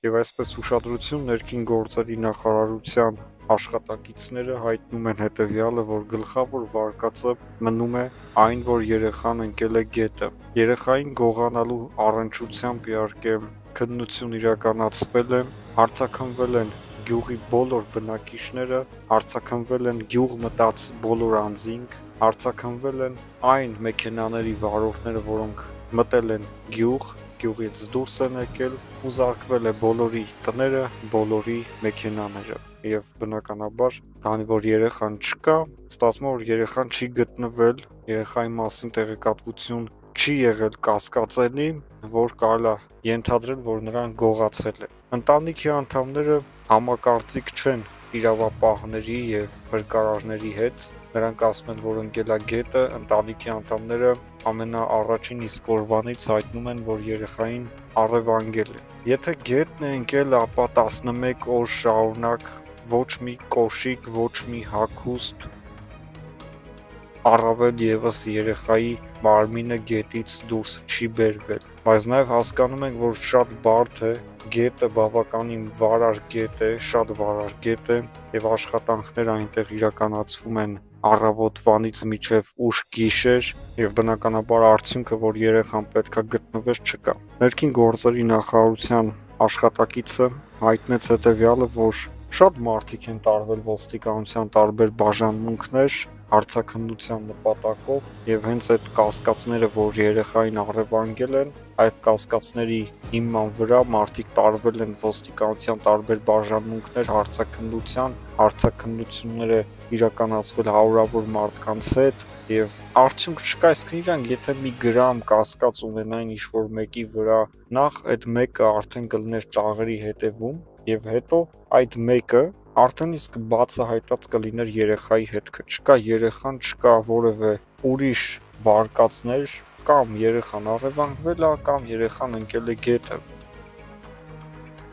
Եվ այսպես ուշադրություն ներքին գործերի նախարարության աշխատակիցները հայտնում են հետևյալը, որ գլխավոր վարկածը մնում է այն, որ երեխան ընկել է գետը։ Երեխային գողանալու առնչությամբ իհարկե քննություն իրականացվել է, արձակնվել են գյուղի բոլոր բնակիչները, արձակնվել են գյուղ մտած բոլոր անձինք, արձակնվել են այն մեքենաների վարորդները, որոնք մտել են գյուղից դուրս են եկել, ու զարկվել է բոլորի տները, բոլորի մեքենաները։ Եվ բնականաբար, քանի որ երեխան չկա, ստացվում է, որ երեխան չի գտնվել, երեխայի մասին տեղեկատվություն չի եղել կասկածելի, որ կարելի է ենթադրել, որ նրան գողացել է։ Ընտանիքի անդամները համակարծիք չեն իրավապահների եւ փրկարարների հետ, նրանք ասում են, որ ընկել է գետը, ընտանիքի անդամները ամենաառաջին իսկ օրվանից հայտնում են, որ երեխային առևանգել է։ Եթե գետն է ընկել, ապա 11 օր շարունակ ոչ մի կոշիկ, ոչ մի հագուստ, առավել ևս երեխայի մարմինը գետից դուրս չի բերվել։ Բայց նաև հասկանում ենք, որ շատ բարդ է, գետը բավականին վարար գետ է, շատ վարար գետ է, եւ աշխատանքները այնտեղ իրականացվում են առավոտվանից մինչև ուշ գիշեր, եւ բնականաբար արդյունքը, որ երեխան պետքա գտնվեր, չկա։ Ներքին գործերի նախարարության աշխատակիցը հայտնեց հետևյալը, որ շատ մարդիկ են տարվել ոստիկանության տարբեր բաժանմունքներ հարցաքննության նպատակով, եւ հենց այդ կասկածները, որ երեխային առևանգել են, այդ կասկածների հիման վրա մարդիկ տարվել են ոստիկանության տարբեր բաժանմունքներ հարցաքննությունները իրականացվել հարյուրավոր մարդկանց հետ, եւ արդյունք չկա, իսկ իրանք եթե մի գրամ կասկած ունենային ինչ-որ մեկի վրա, նախ այդ մեկը արդեն կլներ ճաղերի հետևում, եւ հետո այդ մեկը արդեն իսկ բացահայտած կլիներ երեխայի հետքը, չկա երեխան, չկա որևէ ուրիշ վարկածներ, կամ երեխան առևանգվել է, կամ երեխան ընկել է գետը։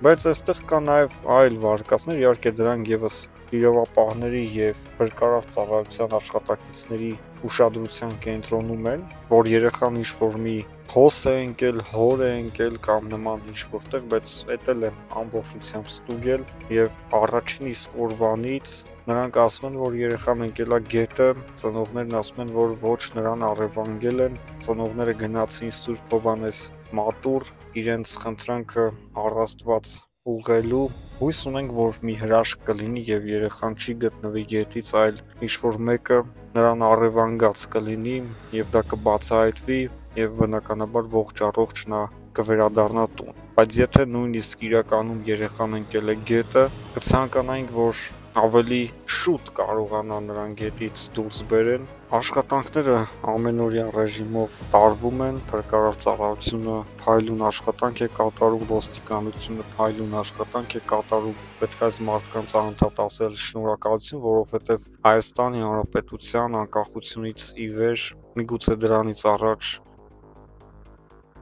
Բայց այստեղ կա նաև այլ վարկածներ, իհարկե դրանք եւս իրավապահների եւ փրկարար ծառայության աշխատակիցների ուշադրության կենտրոնում են, որ երեխան ինչ-որ մի հոս է ընկել, հոր է ընկել կամ նման ինչ-որ տեղ, բայց էդ էլ են ամբողջությամբ ստուգել եւ առաջին իսկ օրվանից նրանք ասում են, որ երեխան ընկել է գետը, ծնողներն ասում են, որ ոչ նրան առևանգել են, ծնողները գնացին Սուրբ Հովհաննես մատուռ իրենց խնդրանքը առաստված ուղղելու, հույս ունենք, որ մի հրաշք կլինի եւ երեխան չի գտնվի գետից, այլ ինչ-որ մեկը նրան առևանգած կլինի եւ դա կբացահայտվի եւ բնականաբար ողջ առողջ նա կվերադառնա տուն։ Բայց եթե նույնիսկ իրականում երեխան ընկել է գետը, կցանկանայինք, որ ավելի շուտ կարողանա նրան գետից դուրս բերեն։ Աշխատանքները ամենօրյա ռեժիմով տարվում են, փրկարար ծառայությունը փայլուն աշխատանք է կատարում, ոստիկանությունը փայլուն աշխատանք է կատարում։ Պետք է այս մարդկանց անընդհատ ասել շնորհակալություն, որովհետև Հայաստանի Հանրապետության անկախությունից ի վեր, միգուցե դրանից առաջ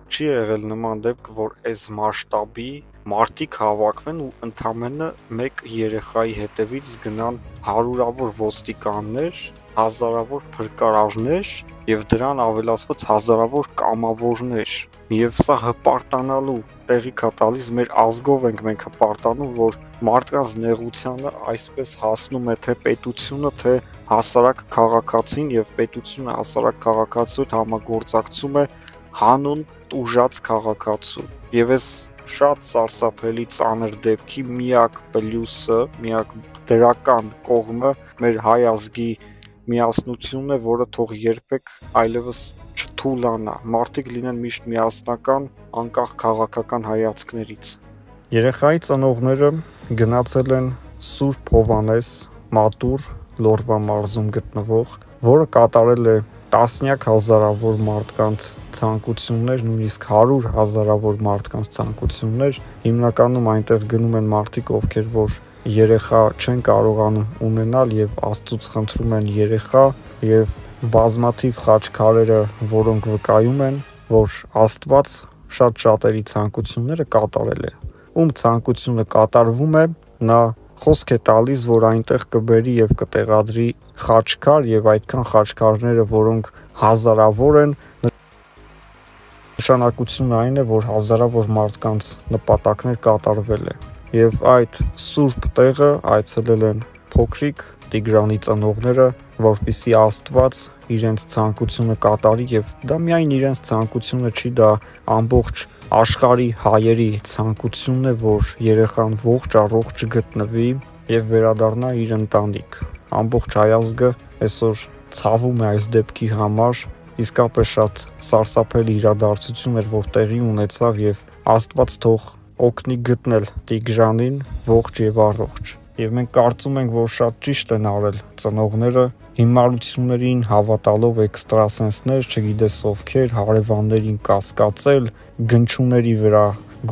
չի եղել նման դեպք, որ այս մասշտաբի մարդիկ հավաքվեն ու ընդամենը մեկ երեխայի հետևից գնան հարյուրավոր ոստիկաններ, հազարավոր փրկարարներ եւ դրան ավելացված հազարավոր կամավորներ, եւ սա հպարտանալու տեղիք է տալիս, մեր ազգով ենք մենք հպարտանում, որ մարդկանց նեղությանը այսպես հասնում է թե պետությունը, թե հասարակ քաղաքացին, եւ պետությունը հասարակ քաղաքացու հետ համագործակցում է հանուն ուժած քաղաքացու։ Եվ այս շատ սարսափելի ծանր դեպքի միակ պլյուսը, միակ դրական կողմը մեր հայ ազգի միասնությունն է, որը թող երբեք այլևս չթուլանա։ Մարդիկ լինեն միշտ միասնական, անկախ քաղաքական հայացքներից։ Երեխայի ծնողները գնացել են Սուրբ Հովհաննես մատուռ Լոռվա մարզում գտնվող, որը կատարել է տասնյակ հազարավոր մարդկանց ցանկություններ, նույնիսկ 100 հազարավոր մարդկանց ցանկություններ, հիմնականում այնտեղ գնում են մարդիկ, ովքեր որ երեխա չեն կարողանում ունենալ եւ Աստծուց խնդրում են երեխա, եւ բազմաթիվ խաչքարերը, որոնք վկայում են, որ Աստված շատ շատերի ցանկությունները կատարել է։ Ում ցանկությունը կատարվում է, նա խոսք է տալիս, որ այնտեղ կբերի եւ կտեղադրի խաչքար, եւ այդքան խաչքարները, որոնք հազարավոր են, նշանակությունը այն է, որ հազարավոր մարդկանց նպատակներ կատարվել է։ Եվ այդ սուրբ տեղը այցելել են փոքրիկ Տիգրանի ծնողները, որպեսզի Աստված իրենց ցանկությունը կատարի, եւ դա միայն իրենց ցանկությունը չի, դա ամբողջ աշխարհի հայերի ցանկությունն է, որ երեխան ողջ առողջ գտնվի եւ վերադառնա իր ընտանիք։ Ամբողջ հայազգը այսօր ցավում է այս դեպքի համար, իսկապես շատ սարսափելի իրադարձություն էր, որ տեղի ունեցավ, եւ Աստված թող օգնի գտնել Տիգրանին ողջ եւ առողջ։ Եվ մենք կարծում ենք, որ շատ ճիշտ են արել ծնողները, հիմարություններին հավատալով էքստրասենսներ, չգիտես ովքեր, հարևաններին կասկածել, գնչուների վրա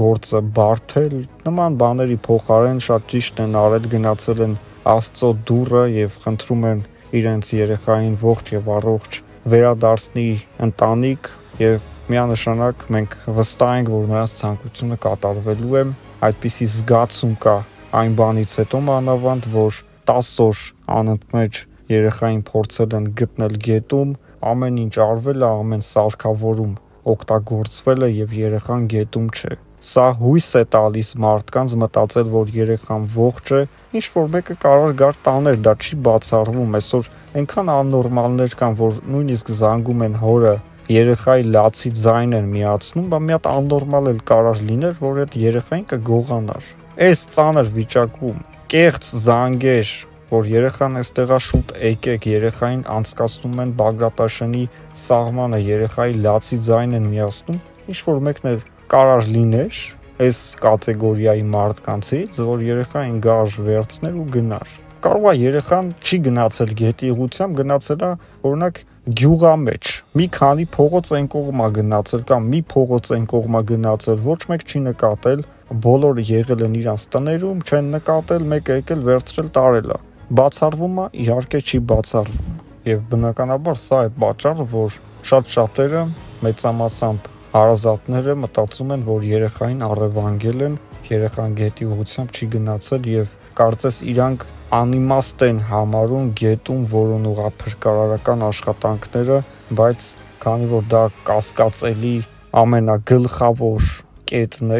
գործը բարթել, նման բաների փոխարեն շատ ճիշտ են արել, գնացել են Աստծո դուռը եւ խնդրում են իրենց երեխային ողջ եւ առողջ վերադարձնի ընտանիք, եւ միանշանակ մենք վստահ ենք, որ նրանց ցանկությունը կատարվելու է։ Այդպիսի զգացում կա այն բանից հետո մանավանդ, որ 10 օր անընդմեջ երեխային փորձել են գտնել գետում, ամեն ինչ արվել է, ամեն սարքավորում օգտագործվել է եւ երեխան գետում չէ։ Սա հույս է տալիս մարդկանց մտածել, որ երեխան ողջ է, ինչ որ մեկը կարող գար տաներ, դա չի բացառվում։ Այսօր այնքան աննորմալներ կան, որ նույնիսկ զանգում են հորը, երեխայի լացի ձայն են միացնում, բա մի հատ աննորմալ էլ կարող լիներ, որ այդ երեխային կգողանար։ Այս ծանր վիճակում կեղծ զանգեր, որ երեխան էստեղա շուտ եկեք, երեխային անցկացնում են Բագրատաշենի սահմանը, երեխայի լացի ձայն են միացնում, ինչ որ մեկն էլ կարող լիներ այս կատեգորիայի մարդկանցից, որ երեխային գար վերցներ ու գնար։ Կարող է երեխան չի գնացել գետի ուղությամբ, գնացել է օրինակ գյուղամեջ, մի քանի փողոց այն կողմա գնացել կամ մի փողոց այն կողմա գնացել, ոչ մեկ չի նկատել, բոլորը եղել են իրանց տներում, չեն նկատել, մեկը եկել վերցրել տարել է։ Բացառվում է, իհարկե չի բացառվում։ Եվ բնականաբար սա է պատճառը, որ շատ շատերը մեծամասամբ հարազատները մտածում են, որ երեխային առևանգել են, երեխան գետի ուղությամբ չի գնացել եւ կարծես իրանք անիմաստ են համարում գետում որոնողա փրկարարական աշխատանքները, բայց քանի որ դա կասկածելի ամենագլխավոր կետն է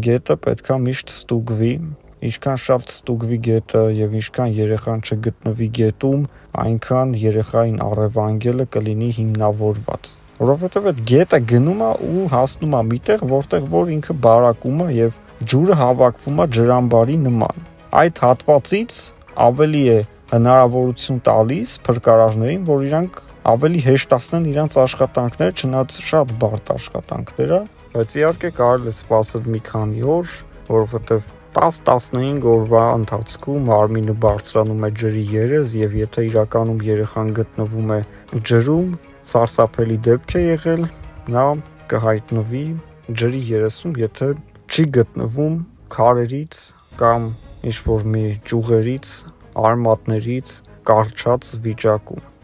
գետը պետքա միշտ ստուգվի, ինչքան շատ ստուգվի գետը եւ ինչքան երեխան չգտնվի գետում, այնքան երեխային առևանգելը կլինի հիմնավորված։ Որովհետեւ այդ գետը գնում է ու հասնում է միտեղ, որտեղ որ ինքը բարակում է եւ ջուրը հավաքվում է ջրամբարի նման։ Այդ հատվածից ավելի է հնարավորություն տալիս փրկարարներին, որ իրանք ավելի հեշտացնեն իրանց աշխատանքները, չնայած շատ բարդ աշխատանքներ է, բայց իհարկե կարելի է սպասել մի քանի օր, որովհետեւ 10-15 օրվա ընթացքում արմինը բարձրանում է ջրի երես եւ եթե իրականում երեխան գտնվում է ջրում, սարսափելի դեպք է եղել, նա կհայտնվի ջրի երեսում, եթե չի գտնվում քարերից կամ ինչ որ մի ճյուղերից, արմատներից կարճած վիճակում։